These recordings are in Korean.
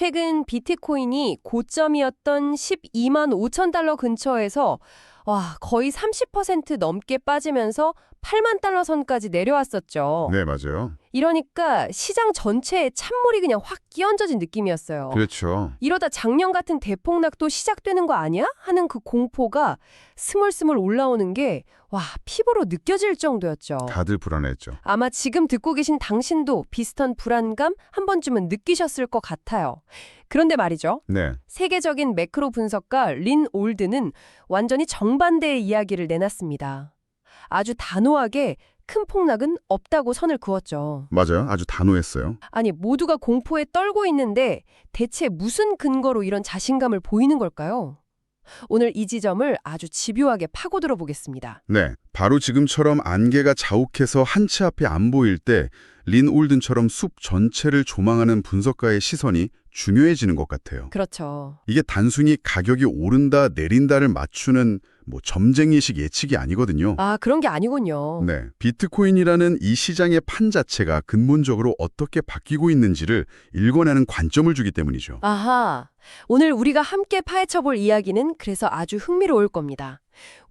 최근 비트코인이 고점이었던 12만 5천 달러 근처에서 거의 30% 넘게 빠지면서 8만 달러 선까지 내려왔었죠. 네, 맞아요. 이러니까 시장 전체에 찬물이 그냥 확 끼얹어진 느낌이었어요. 그렇죠. 이러다 작년 같은 대폭락도 시작되는 거 아니야? 하는 그 공포가 스물스물 올라오는 게 피부로 느껴질 정도였죠. 다들 불안했죠. 아마 지금 듣고 계신 당신도 비슷한 불안감 한 번쯤은 느끼셨을 것 같아요. 그런데 말이죠. 네, 세계적인 매크로 분석가 린 올드는 완전히 정반대의 이야기를 내놨습니다. 아주 단호하게 큰 폭락은 없다고 선을 그었죠. 맞아요. 아주 단호했어요. 아니, 모두가 공포에 떨고 있는데 대체 무슨 근거로 이런 자신감을 보이는 걸까요? 오늘 이 지점을 아주 집요하게 파고들어 보겠습니다. 네, 바로 지금처럼 안개가 자욱해서 한치 앞이 안 보일 때 린 올든처럼 숲 전체를 조망하는 분석가의 시선이 중요해지는 것 같아요. 그렇죠. 이게 단순히 가격이 오른다 내린다를 맞추는 점쟁이식 예측이 아니거든요. 그런 게 아니군요. 네, 비트코인이라는 이 시장의 판 자체가 근본적으로 어떻게 바뀌고 있는지를 읽어내는 관점을 주기 때문이죠. 아하, 오늘 우리가 함께 파헤쳐 볼 이야기는 그래서 아주 흥미로울 겁니다.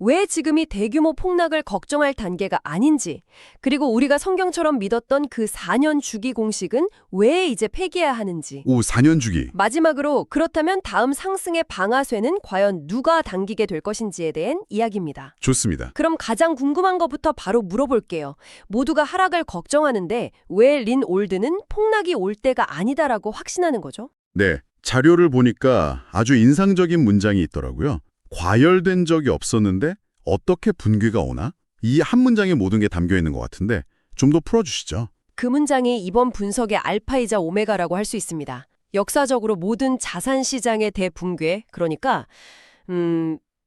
왜 지금이 대규모 폭락을 걱정할 단계가 아닌지, 그리고 우리가 성경처럼 믿었던 그 4년 주기 공식은 왜 이제 폐기해야 하는지. 4년 주기. 마지막으로 그렇다면 다음 상승의 방아쇠는 과연 누가 당기게 될 것인지에 대한 이야기입니다. 좋습니다. 그럼 가장 궁금한 것부터 바로 물어볼게요. 모두가 하락을 걱정하는데 왜 린 올드는 폭락이 올 때가 아니다라고 확신하는 거죠? 네, 자료를 보니까 아주 인상적인 문장이 있더라고요. 과열된 적이 없었는데 어떻게 분기가 오나? 이 한 문장에 모든 게 담겨 있는 것 같은데 좀 더 풀어주시죠. 그 문장이 이번 분석의 알파이자 오메가라고 할 수 있습니다. 역사적으로 모든 자산 시장의 대붕괴, 그러니까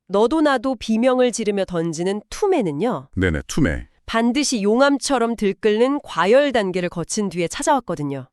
너도 나도 비명을 지르며 던지는 투매는요. 네네, 투매. 반드시 용암처럼 들끓는 과열 단계를 거친 뒤에 찾아왔거든요.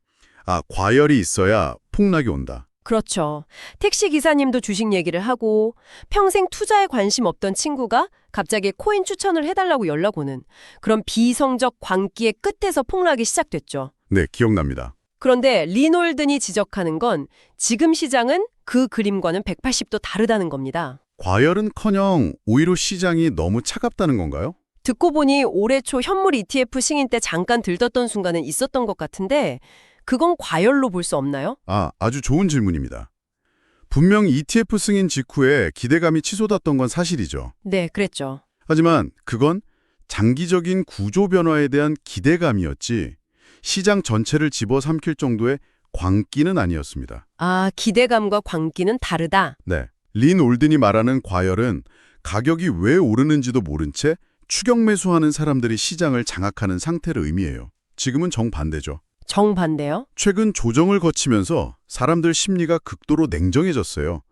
과열이 있어야 폭락이 온다. 그렇죠. 택시 기사님도 주식 얘기를 하고 평생 투자에 관심 없던 친구가 갑자기 코인 추천을 해달라고 연락 오는 그런 비성적 광기의 끝에서 폭락이 시작됐죠. 네, 기억납니다. 그런데 리놀든이 지적하는 건 지금 시장은 그 그림과는 180도 다르다는 겁니다. 과열은커녕 오히려 시장이 너무 차갑다는 건가요? 듣고 보니 올해 초 현물 ETF 승인 때 잠깐 들떴던 순간은 있었던 것 같은데 그건 과열로 볼 수 없나요? 아주 좋은 질문입니다. 분명 ETF 승인 직후에 기대감이 치솟았던 건 사실이죠. 네, 그랬죠. 하지만 그건 장기적인 구조 변화에 대한 기대감이었지 시장 전체를 집어삼킬 정도의 광기는 아니었습니다. 기대감과 광기는 다르다. 네, 린 올든이 말하는 과열은 가격이 왜 오르는지도 모른 채 추격 매수하는 사람들이 시장을 장악하는 상태를 의미해요. 지금은 정반대죠. 정반대요? 최근 조정을 거치면서 사람들 심리가 극도로 냉정해졌어요.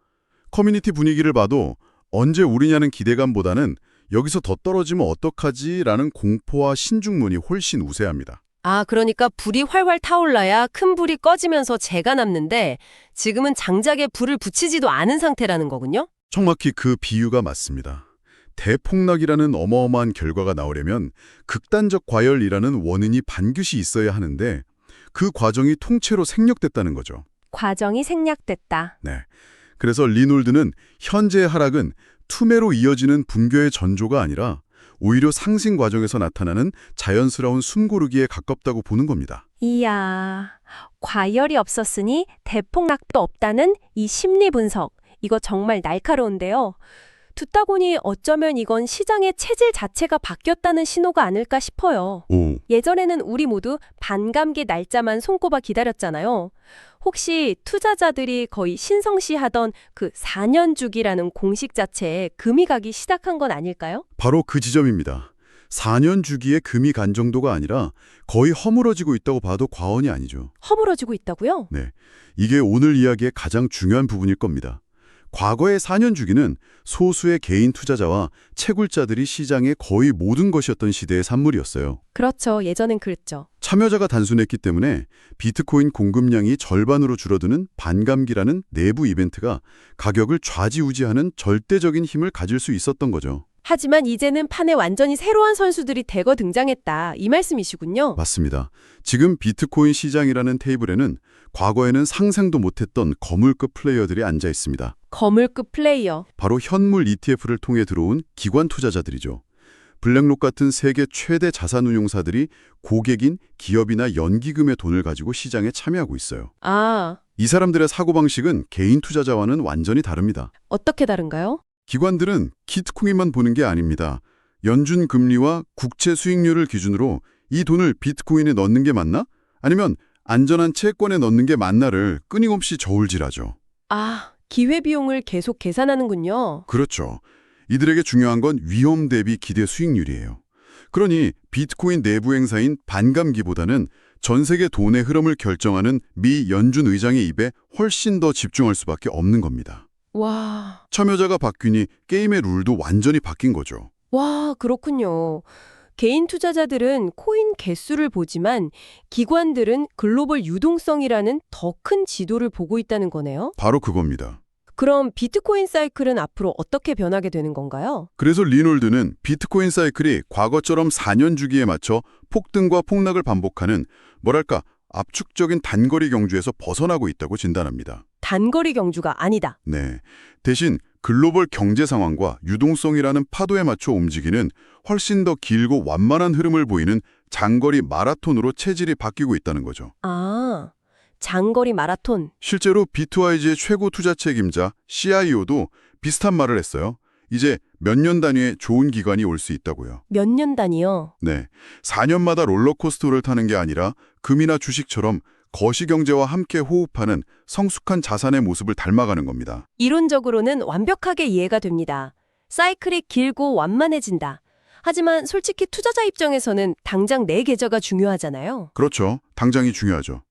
커뮤니티 분위기를 봐도 언제 오르냐는 기대감보다는 여기서 더 떨어지면 어떡하지라는 공포와 신중문이 훨씬 우세합니다. 그러니까 불이 활활 타올라야 큰 불이 꺼지면서 재가 남는데 지금은 장작에 불을 붙이지도 않은 상태라는 거군요? 정확히 그 비유가 맞습니다. 대폭락이라는 어마어마한 결과가 나오려면 극단적 과열이라는 원인이 반드시 있어야 하는데 그 과정이 통째로 생략됐다는 거죠. 과정이 생략됐다. 네. 그래서 리놀드는 현재의 하락은 투매로 이어지는 붕괴의 전조가 아니라 오히려 상승 과정에서 나타나는 자연스러운 숨고르기에 가깝다고 보는 겁니다. 이야, 과열이 없었으니 대폭락도 없다는 이 심리 분석, 이거 정말 날카로운데요. 듣다 보니 어쩌면 이건 시장의 체질 자체가 바뀌었다는 신호가 아닐까 싶어요. 예전에는 우리 모두 반감기 날짜만 손꼽아 기다렸잖아요. 혹시 투자자들이 거의 신성시하던 그 4년 주기라는 공식 자체에 금이 가기 시작한 건 아닐까요? 바로 그 지점입니다. 4년 주기의 금이 간 정도가 아니라 거의 허물어지고 있다고 봐도 과언이 아니죠. 허물어지고 있다고요? 네, 이게 오늘 이야기의 가장 중요한 부분일 겁니다. 과거의 4년 주기는 소수의 개인 투자자와 채굴자들이 시장의 거의 모든 것이었던 시대의 산물이었어요. 그렇죠. 예전엔 그랬죠. 참여자가 단순했기 때문에 비트코인 공급량이 절반으로 줄어드는 반감기라는 내부 이벤트가 가격을 좌지우지하는 절대적인 힘을 가질 수 있었던 거죠. 하지만 이제는 판에 완전히 새로운 선수들이 대거 등장했다. 이 말씀이시군요. 맞습니다. 지금 비트코인 시장이라는 테이블에는 과거에는 상상도 못했던 거물급 플레이어들이 앉아 있습니다. 거물급 플레이어. 바로 현물 ETF를 통해 들어온 기관 투자자들이죠. 블랙록 같은 세계 최대 자산운용사들이 고객인 기업이나 연기금의 돈을 가지고 시장에 참여하고 있어요. 아, 이 사람들의 사고방식은 개인 투자자와는 완전히 다릅니다. 어떻게 다른가요? 기관들은 비트코인만 보는 게 아닙니다. 연준 금리와 국채 수익률을 기준으로 이 돈을 비트코인에 넣는 게 맞나? 아니면 안전한 채권에 넣는 게 맞나를 끊임없이 저울질하죠. 아, 기회비용을 계속 계산하는군요. 그렇죠. 이들에게 중요한 건 위험 대비 기대 수익률이에요. 그러니 비트코인 내부 행사인 반감기보다는 전 세계 돈의 흐름을 결정하는 미 연준 의장의 입에 훨씬 더 집중할 수밖에 없는 겁니다. 와, 참여자가 바뀌니 게임의 룰도 완전히 바뀐 거죠. 와, 그렇군요. 개인 투자자들은 코인 개수를 보지만 기관들은 글로벌 유동성이라는 더 큰 지도를 보고 있다는 거네요. 바로 그겁니다. 그럼 비트코인 사이클은 앞으로 어떻게 변하게 되는 건가요? 그래서 리놀드는 비트코인 사이클이 과거처럼 4년 주기에 맞춰 폭등과 폭락을 반복하는 뭐랄까 압축적인 단거리 경주에서 벗어나고 있다고 진단합니다. 단거리 경주가 아니다. 네. 대신 글로벌 경제 상황과 유동성이라는 파도에 맞춰 움직이는 훨씬 더 길고 완만한 흐름을 보이는 장거리 마라톤으로 체질이 바뀌고 있다는 거죠. 아, 장거리 마라톤. 실제로 비트와이즈의 최고 투자 책임자 CIO도 비슷한 말을 했어요. 이제 몇 년 단위의 좋은 기간이 올 수 있다고요. 몇 년 단위요? 네. 4년마다 롤러코스터를 타는 게 아니라 금이나 주식처럼 거시경제와 함께 호흡하는 성숙한 자산의 모습을 닮아가는 겁니다. 이론적으로는 완벽하게 이해가 됩니다. 사이클이 길고 완만해진다. 하지만 솔직히 투자자 입장에서는 당장 내 계좌가 중요하잖아요. 그렇죠. 당장이 중요하죠.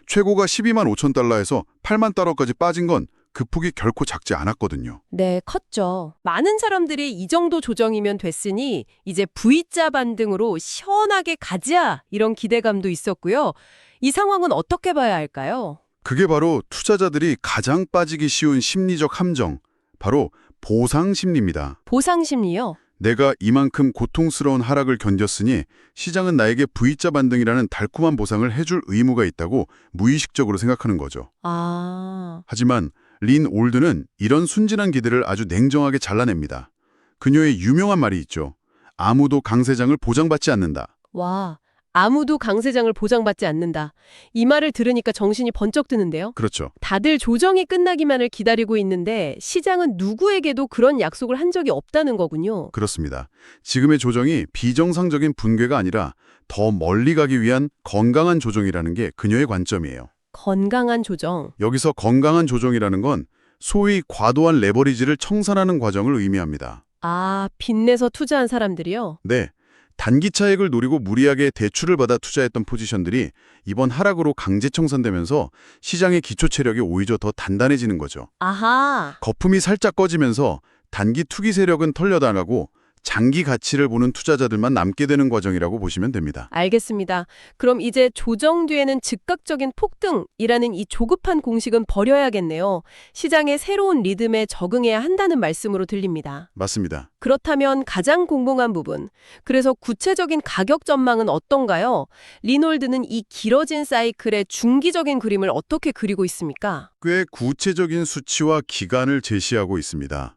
최고가 12만 5천 달러에서 8만 달러까지 빠진 건 그 폭이 결코 작지 않았거든요. 네, 컸죠. 많은 사람들이 이 정도 조정이면 됐으니 이제 V자 반등으로 시원하게 가자 이런 기대감도 있었고요. 이 상황은 어떻게 봐야 할까요? 그게 바로 투자자들이 가장 빠지기 쉬운 심리적 함정, 바로 보상 심리입니다. 보상 심리요? 내가 이만큼 고통스러운 하락을 견뎠으니 시장은 나에게 V자 반등이라는 달콤한 보상을 해줄 의무가 있다고 무의식적으로 생각하는 거죠. 아, 하지만 린 올드는 이런 순진한 기대를 아주 냉정하게 잘라냅니다. 그녀의 유명한 말이 있죠. 아무도 강세장을 보장받지 않는다. 와, 아무도 강세장을 보장받지 않는다. 이 말을 들으니까 정신이 번쩍 드는데요. 그렇죠. 다들 조정이 끝나기만을 기다리고 있는데 시장은 누구에게도 그런 약속을 한 적이 없다는 거군요. 그렇습니다. 지금의 조정이 비정상적인 붕괴가 아니라 더 멀리 가기 위한 건강한 조정이라는 게 그녀의 관점이에요. 건강한 조정. 여기서 건강한 조정이라는 건 소위 과도한 레버리지를 청산하는 과정을 의미합니다. 아, 빚내서 투자한 사람들이요? 네, 단기 차익을 노리고 무리하게 대출을 받아 투자했던 포지션들이 이번 하락으로 강제 청산되면서 시장의 기초 체력이 오히려 더 단단해지는 거죠. 아하. 거품이 살짝 꺼지면서 단기 투기 세력은 털려나가고 장기 가치를 보는 투자자들만 남게 되는 과정이라고 보시면 됩니다. 알겠습니다. 그럼 이제 조정 뒤에는 즉각적인 폭등이라는 이 조급한 공식은 버려야겠네요. 시장의 새로운 리듬에 적응해야 한다는 말씀으로 들립니다. 맞습니다. 그렇다면 가장 궁금한 부분, 그래서 구체적인 가격 전망은 어떤가요? 리놀드는 이 길어진 사이클의 중기적인 그림을 어떻게 그리고 있습니까? 꽤 구체적인 수치와 기간을 제시하고 있습니다.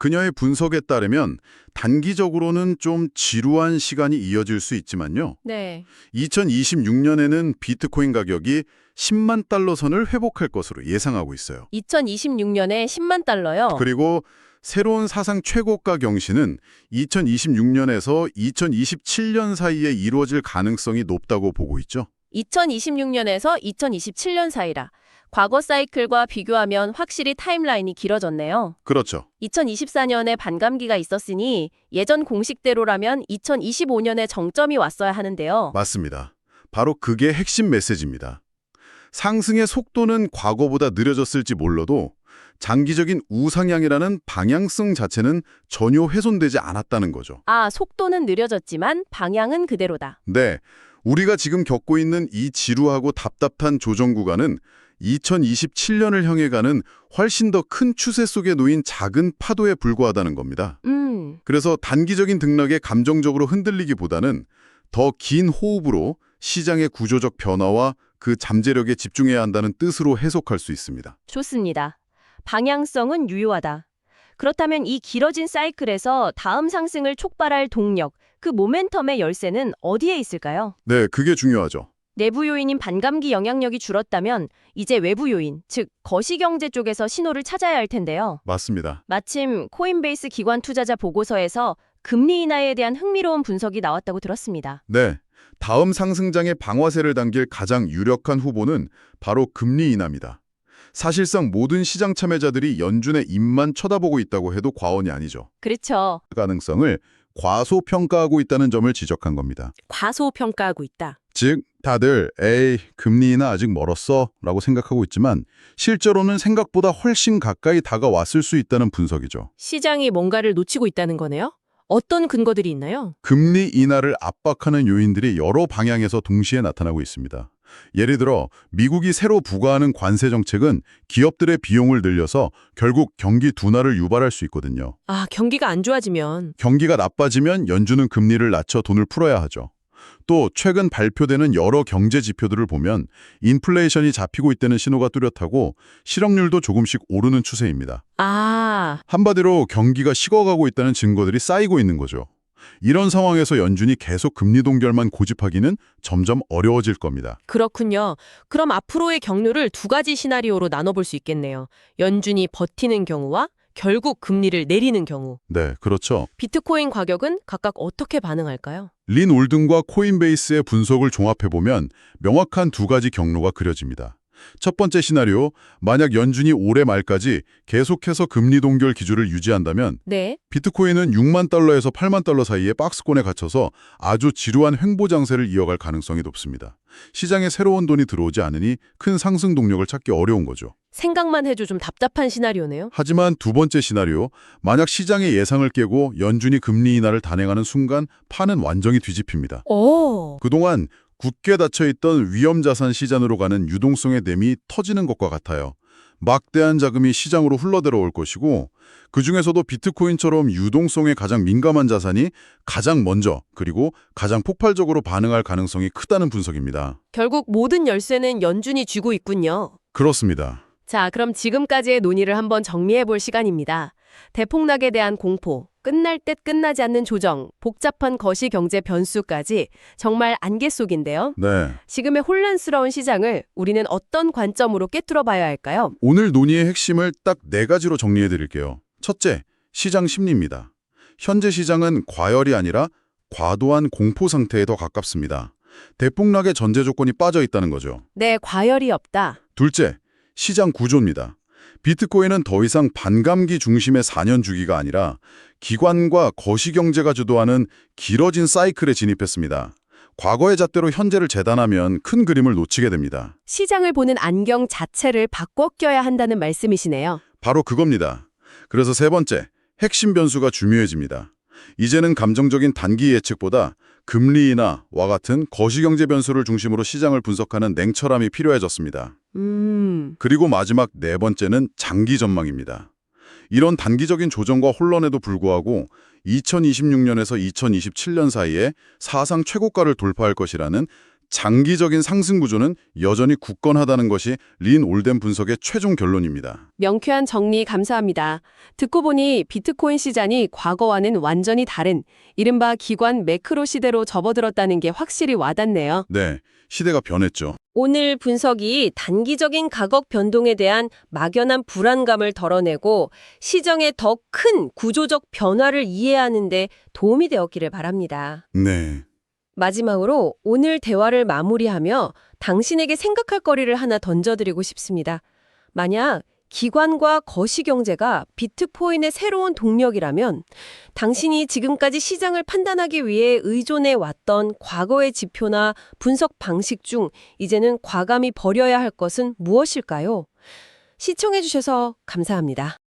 그녀의 분석에 따르면 단기적으로는 좀 지루한 시간이 이어질 수 있지만요. 네. 2026년에는 비트코인 가격이 10만 달러 선을 회복할 것으로 예상하고 있어요. 2026년에 10만 달러요. 그리고 새로운 사상 최고가 경신은 2026년에서 2027년 사이에 이루어질 가능성이 높다고 보고 있죠. 2026년에서 2027년 사이라. 과거 사이클과 비교하면 확실히 타임라인이 길어졌네요. 그렇죠. 2024년에 반감기가 있었으니 예전 공식대로라면 2025년에 정점이 왔어야 하는데요. 맞습니다. 바로 그게 핵심 메시지입니다. 상승의 속도는 과거보다 느려졌을지 몰라도 장기적인 우상향이라는 방향성 자체는 전혀 훼손되지 않았다는 거죠. 아, 속도는 느려졌지만 방향은 그대로다. 네, 우리가 지금 겪고 있는 이 지루하고 답답한 조정 구간은 2027년을 향해 가는 훨씬 더 큰 추세 속에 놓인 작은 파도에 불과하다는 겁니다. 그래서 단기적인 등락에 감정적으로 흔들리기보다는 더 긴 호흡으로 시장의 구조적 변화와 그 잠재력에 집중해야 한다는 뜻으로 해석할 수 있습니다. 좋습니다. 방향성은 유효하다. 그렇다면 이 길어진 사이클에서 다음 상승을 촉발할 동력, 그 모멘텀의 열쇠는 어디에 있을까요? 네, 그게 중요하죠. 내부 요인인 반감기 영향력이 줄었다면 이제 외부 요인, 즉 거시경제 쪽에서 신호를 찾아야 할 텐데요. 맞습니다. 마침 코인베이스 기관 투자자 보고서에서 금리 인하에 대한 흥미로운 분석이 나왔다고 들었습니다. 네, 다음 상승장의 방화세를 당길 가장 유력한 후보는 바로 금리 인하입니다. 사실상 모든 시장 참여자들이 연준의 입만 쳐다보고 있다고 해도 과언이 아니죠. 그렇죠. 가능성을 과소평가하고 있다는 점을 지적한 겁니다. 과소평가하고 있다. 즉, 다들 에이, 금리 인하 아직 멀었어 라고 생각하고 있지만 실제로는 생각보다 훨씬 가까이 다가왔을 수 있다는 분석이죠. 시장이 뭔가를 놓치고 있다는 거네요? 어떤 근거들이 있나요? 금리 인하를 압박하는 요인들이 여러 방향에서 동시에 나타나고 있습니다. 예를 들어 미국이 새로 부과하는 관세 정책은 기업들의 비용을 늘려서 결국 경기 둔화를 유발할 수 있거든요. 아, 경기가 안 좋아지면. 경기가 나빠지면 연준은 금리를 낮춰 돈을 풀어야 하죠. 또 최근 발표되는 여러 경제 지표들을 보면 인플레이션이 잡히고 있다는 신호가 뚜렷하고 실업률도 조금씩 오르는 추세입니다. 아, 한마디로 경기가 식어가고 있다는 증거들이 쌓이고 있는 거죠. 이런 상황에서 연준이 계속 금리 동결만 고집하기는 점점 어려워질 겁니다. 그렇군요. 그럼 앞으로의 경로를 두 가지 시나리오로 나눠볼 수 있겠네요. 연준이 버티는 경우와 결국 금리를 내리는 경우. 네, 그렇죠. 비트코인 가격은 각각 어떻게 반응할까요? 린 올든과 코인베이스의 분석을 종합해보면 명확한 두 가지 경로가 그려집니다. 첫 번째 시나리오, 만약 연준이 올해 말까지 계속해서 금리 동결 기조를 유지한다면 네. 비트코인은 6만 달러에서 8만 달러 사이의 박스권에 갇혀서 아주 지루한 횡보 장세를 이어갈 가능성이 높습니다. 시장에 새로운 돈이 들어오지 않으니 큰 상승 동력을 찾기 어려운 거죠. 생각만 해도 좀 답답한 시나리오네요. 하지만 두 번째 시나리오, 만약 시장의 예상을 깨고 연준이 금리 인하를 단행하는 순간 판은 완전히 뒤집힙니다. 오. 그동안 굳게 닫혀있던 위험자산 시장으로 가는 유동성의 댐이 터지는 것과 같아요. 막대한 자금이 시장으로 흘러들어올 것이고 그중에서도 비트코인처럼 유동성에 가장 민감한 자산이 가장 먼저 그리고 가장 폭발적으로 반응할 가능성이 크다는 분석입니다. 결국 모든 열쇠는 연준이 쥐고 있군요. 그렇습니다. 자, 그럼 지금까지의 논의를 한번 정리해 볼 시간입니다. 대폭락에 대한 공포, 끝날 듯 끝나지 않는 조정, 복잡한 거시경제 변수까지 정말 안개 속인데요. 네. 지금의 혼란스러운 시장을 우리는 어떤 관점으로 꿰뚫어 봐야 할까요? 오늘 논의의 핵심을 딱 네 가지로 정리해 드릴게요. 첫째, 시장 심리입니다. 현재 시장은 과열이 아니라 과도한 공포 상태에 더 가깝습니다. 대폭락의 전제 조건이 빠져 있다는 거죠. 네, 과열이 없다. 둘째, 시장 구조입니다. 비트코인은 더 이상 반감기 중심의 4년 주기가 아니라 기관과 거시경제가 주도하는 길어진 사이클에 진입했습니다. 과거의 잣대로 현재를 재단하면 큰 그림을 놓치게 됩니다. 시장을 보는 안경 자체를 바꿔 껴야 한다는 말씀이시네요. 바로 그겁니다. 그래서 세 번째, 핵심 변수가 중요해집니다. 이제는 감정적인 단기 예측보다 금리 인하와 같은 거시경제 변수를 중심으로 시장을 분석하는 냉철함이 필요해졌습니다. 그리고 마지막 네 번째는 장기 전망입니다. 이런 단기적인 조정과 혼란에도 불구하고 2026년에서 2027년 사이에 사상 최고가를 돌파할 것이라는 장기적인 상승 구조는 여전히 굳건하다는 것이 린 올덴 분석의 최종 결론입니다. 명쾌한 정리 감사합니다. 듣고 보니 비트코인 시장이 과거와는 완전히 다른 이른바 기관 매크로 시대로 접어들었다는 게 확실히 와닿네요. 네, 시대가 변했죠. 오늘 분석이 단기적인 가격 변동에 대한 막연한 불안감을 덜어내고 시장의 더 큰 구조적 변화를 이해하는 데 도움이 되었기를 바랍니다. 네. 마지막으로 오늘 대화를 마무리하며 당신에게 생각할 거리를 하나 던져드리고 싶습니다. 만약 기관과 거시경제가 비트코인의 새로운 동력이라면 당신이 지금까지 시장을 판단하기 위해 의존해 왔던 과거의 지표나 분석 방식 중 이제는 과감히 버려야 할 것은 무엇일까요? 시청해주셔서 감사합니다.